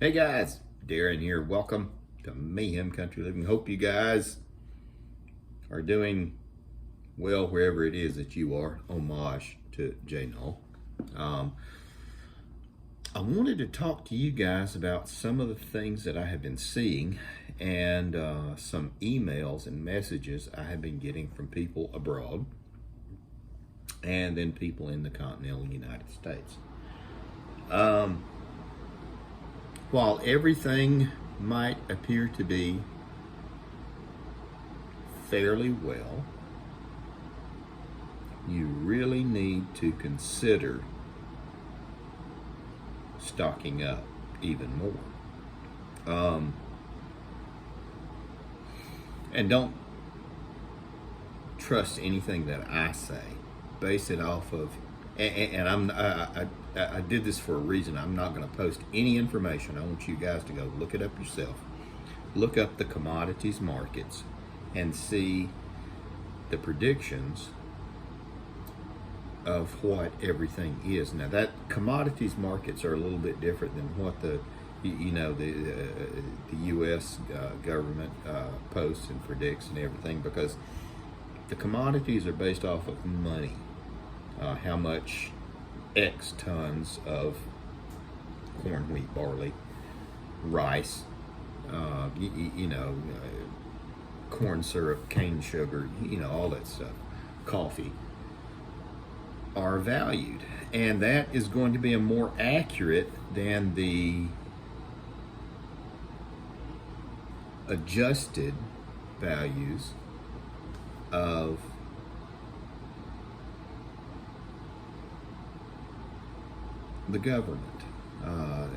Hey guys, Darren here. Welcome to Mayhem Country Living. Hope you guys are doing well wherever it is that you are. Homage to J. Null. I wanted to talk to you guys about some of the things that I have been seeing and some emails and messages I have been getting from people abroad and then people in the continental United States. While everything might appear to be fairly well, you really need to consider stocking up even more. And don't trust anything that I say. Base it off of, and I did this for a reason. I'm not going to post any information. I want you guys to go look it up yourself. Look up the commodities markets and see the predictions of what everything is. Now, that commodities markets are a little bit different than what the U.S. Government posts and predicts and everything, because the commodities are based off of money. How much X tons of corn, wheat, barley, rice, corn syrup, cane sugar, all that stuff, coffee, are valued. And that is going to be a more accurate than the adjusted values of the government, the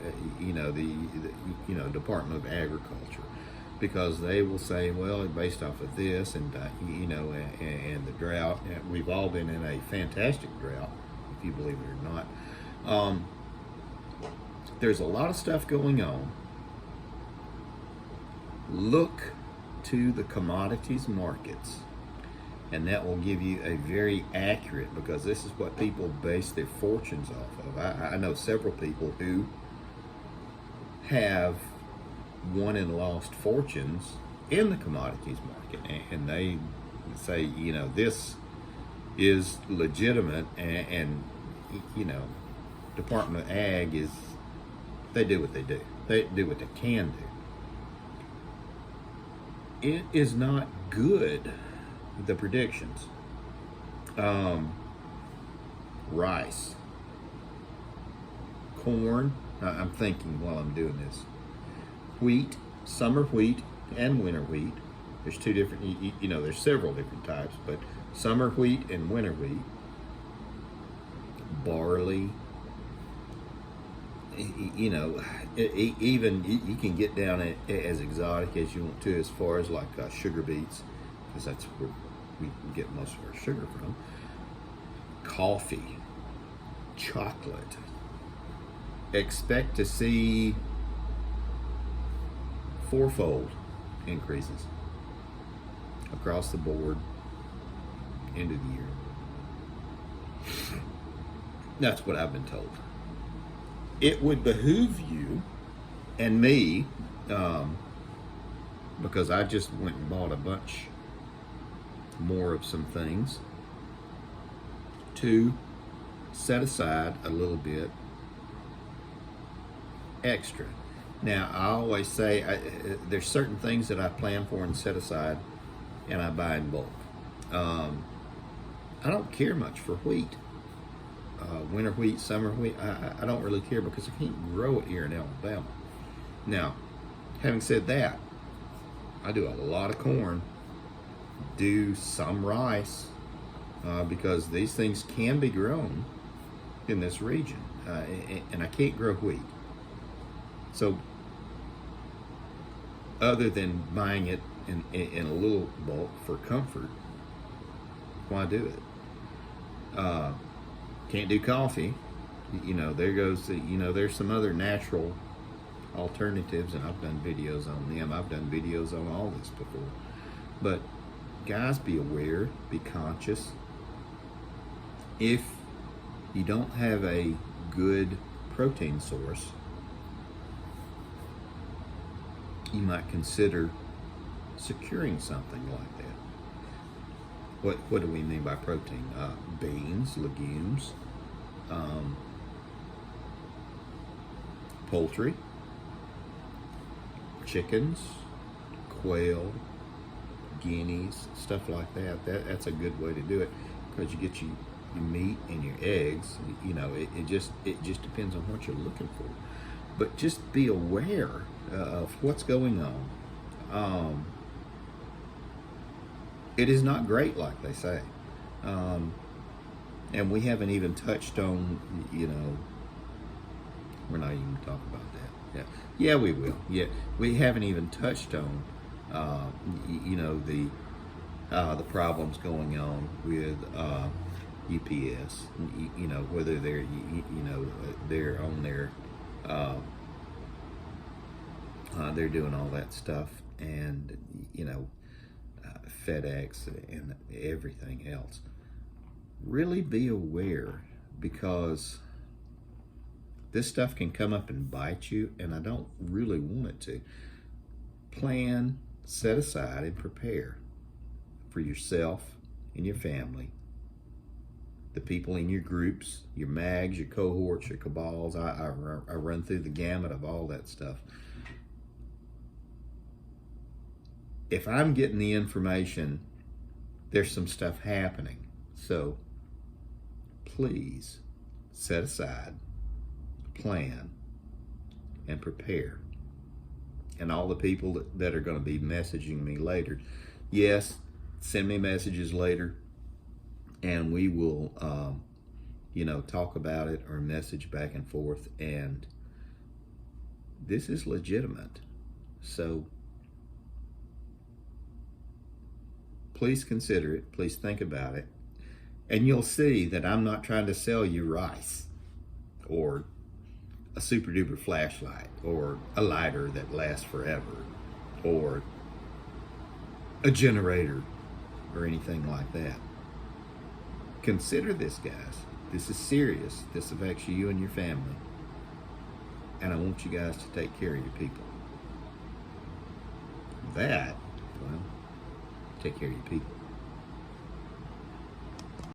Department of Agriculture, because they will say, well, based off of this, and and the drought. We've all been in a fantastic drought, if you believe it or not. There's a lot of stuff going on. Look to the commodities markets, and that will give you a very accurate, because this is what people base their fortunes off of. I know several people who have won and lost fortunes in the commodities market, and they say, this is legitimate, and Department of Ag is, they do what they do. They do what they can do. It is not good, the predictions. Rice, corn, I'm thinking while I'm doing this, wheat, summer wheat and winter wheat. There's two different, there's several different types, but summer wheat and winter wheat, barley, even you can get down as exotic as you want to, as far as like sugar beets, because that's where we get most of our sugar from. Coffee, chocolate. Expect to see fourfold increases across the board end of the year. That's what I've been told. It would behoove you and me, because I just went and bought a bunch more of some things, to set aside a little bit extra. Now, I always say there's certain things that I plan for and set aside, and I buy in bulk. I don't care much for wheat. Winter wheat, summer wheat, I don't really care, because I can't grow it here in Alabama. Now, having said that, I do a lot of corn, do some rice, because these things can be grown in this region, and I can't grow wheat. So, other than buying it in a little bulk for comfort, why do it? Can't do coffee. There goes there's some other natural alternatives, and I've done videos on them. I've done videos on all this before. But guys, be aware, be conscious. If you don't have a good protein source, you might consider securing something like that. What do we mean by protein? Beans, legumes, poultry, chickens, quail, guineas, stuff like that. That's a good way to do it, because you get your meat and your eggs. You know, it just depends on what you're looking for. But just be aware of what's going on. It is not great, like they say. And we haven't even touched on, you know, we're not even talking about that. Yeah, we will. Yeah, we haven't even touched on, you know, the problems going on with UPS. You know, whether they're, you know, they're on their, they're doing all that stuff, and you know, FedEx and everything else. Really be aware, because this stuff can come up and bite you, and I don't really want it to. Plan, set aside, and prepare for yourself and your family, the people in your groups, your mags, your cohorts, your cabals. I run through the gamut of all that stuff. If I'm getting the information, there's some stuff happening. So please set aside, plan, and prepare. And all the people that are going to be messaging me later, yes, send me messages later, and we will, you know, talk about it or message back and forth. And this is legitimate. So please consider it. Please think about it. And you'll see that I'm not trying to sell you rice or a super duper flashlight or a lighter that lasts forever or a generator or anything like that. Consider this, guys. This is serious. This affects you and your family. And I want you guys to take care of your people. That, well, take care of your people.